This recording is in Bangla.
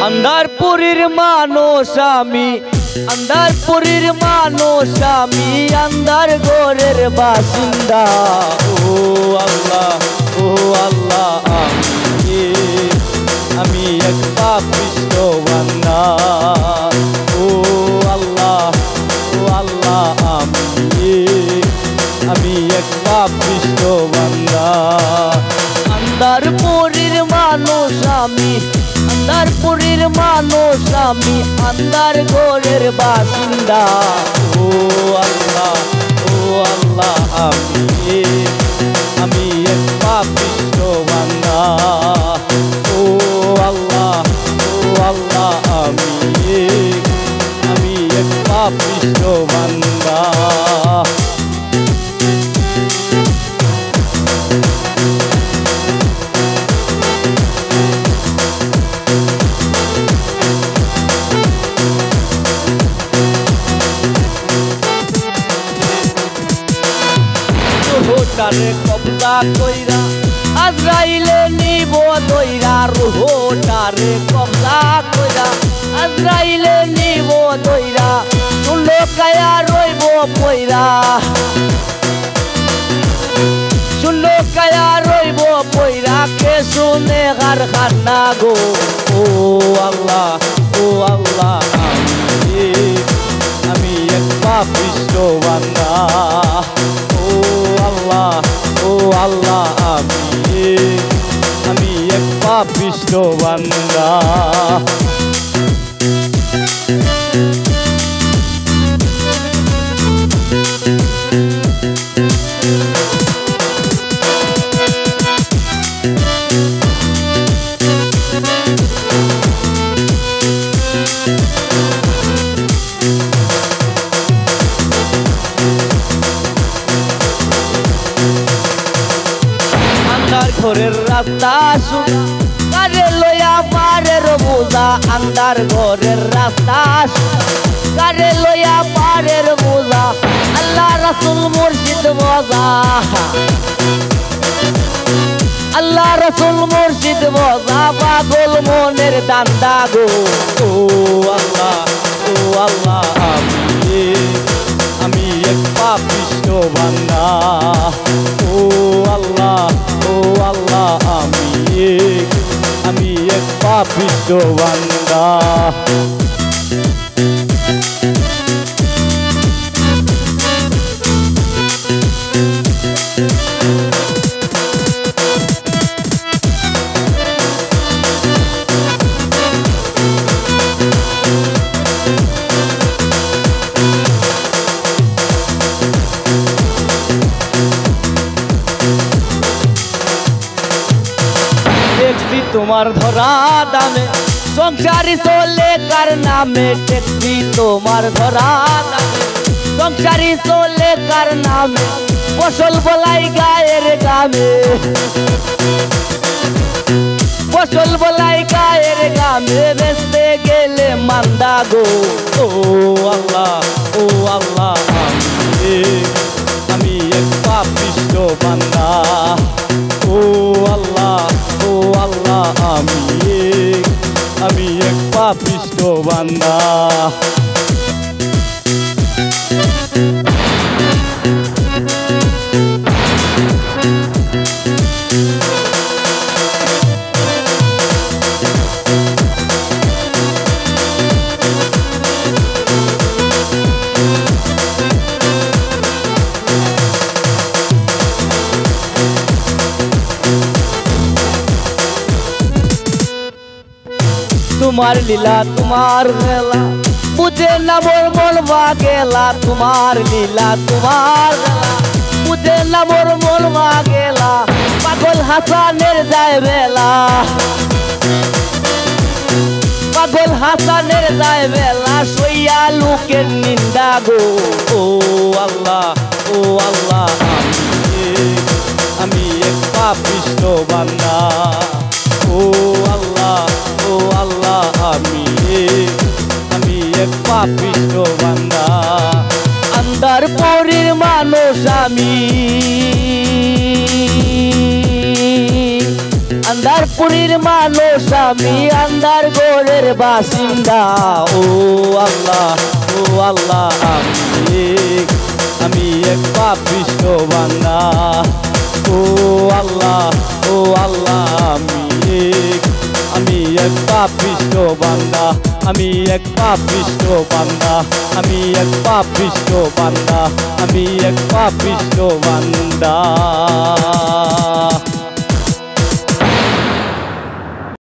আন্দারপুরীর মানুষ আমি, আন্দারপুরীর মানুষ আমি, আন্দার ঘরের বাসিন্দা। ও আল্লাহ, ও আল্লাহ, আমি এক পাপিষ্ঠ বান্দা। ও আল্লাহ, ও আল্লাহ, আমি এক পাপিষ্ঠ বান্দা। আন্দারপুরীর মানুষ আমি, আন্দারপুরীর মানুষ আমি, আন্দার ঘরের বাসিন্দা। ও আল্লাহ, ও আল্লাহ, আমি এক পাপিষ্ঠ বান্দা। ও আল্লাহ, ও আল্লাহ, আমি এক পাপিষ্ঠ বান্দা। রুহটারে কবজা কইরা আজরাইলে নিব দইরা। রুহটারে কবজা কইরা আজরাইলে নিব দইরা। শুনলো কায়া রইব পইরা, শুনলো কায়া রইব পইরা। কে শুনে গার খানা গো। ও আল্লাহ, ও আল্লাহ, আমি এক পাপিষ্ঠ বান্দা। ও আল্লাহ, ও আল্লাহ, আমি এক পাপিষ্ঠ বান্দা। ঘরের রাস্তা সুদা কারে লইয়া পারের বোঝা। আন্দার ঘরের রাস্তা সুদা কারে লইয়া পারের বোঝা। আল্লাহ রাসূল মুর্শিদ মজা, আল্লাহ রাসূল মুর্শিদ মজা। পাগল মনের দান্দা গো। ও আল্লাহ, ও আল্লাহ, আমি এক পাপিষ্ঠ বান্দা। ও আল্লাহ, ও আল্লাহ, আমি এক পাপিষ্ঠ বান্দা। দেখছি তোমার ধরা দামে সংসারী চলে কার নামে। দেখছি তোমার ধরা দামে সংসারী চলে কার নামে। ফসল বলাই গায়ের গামে, ফসল বলাই গায়ের গামে। বেচতে গেলে মান্দা গো। ও আল্লাহ, ও আল্লাহ, আমি এক পাপিষ্ঠ বান্দা। ও আল্লাহ, ও আল্লাহ, আমি এক পাপিষ্ঠ বান্দা। তোমার লীলা তোমার খেলা বুঝে না মোর মনবা গেলা। তোমার লীলা তোমার খেলা বুঝে না মোর মনবা গেলা। পাগল হাসানের যায় বেলা, পাগল হাসানের যায় বেলা। সইয়া লোকের নিন্দা গো। ও আল্লাহ, ও আল্লাহ, আমি এক পাপিষ্ঠ বান্দা। ও আল্লাহ, ও আল্লাহ, আমি এক পাপিষ্ঠ বান্দা। আন্দারপুরীর মানুষ আমি, আন্দারপুরীর মানুষ আমি, আন্দার ঘরে জগতের বাসিন্দা। ও আল্লাহ আমি এক পাপিষ্ঠ বান্দা। ও আল্লাহ আমি এক পাপিষ্ঠ বান্দা। আমি এক পাপিষ্ঠ বান্দা। আমি এক পাপিষ্ঠ বান্দা। আমি এক পাপিষ্ঠ বান্দা।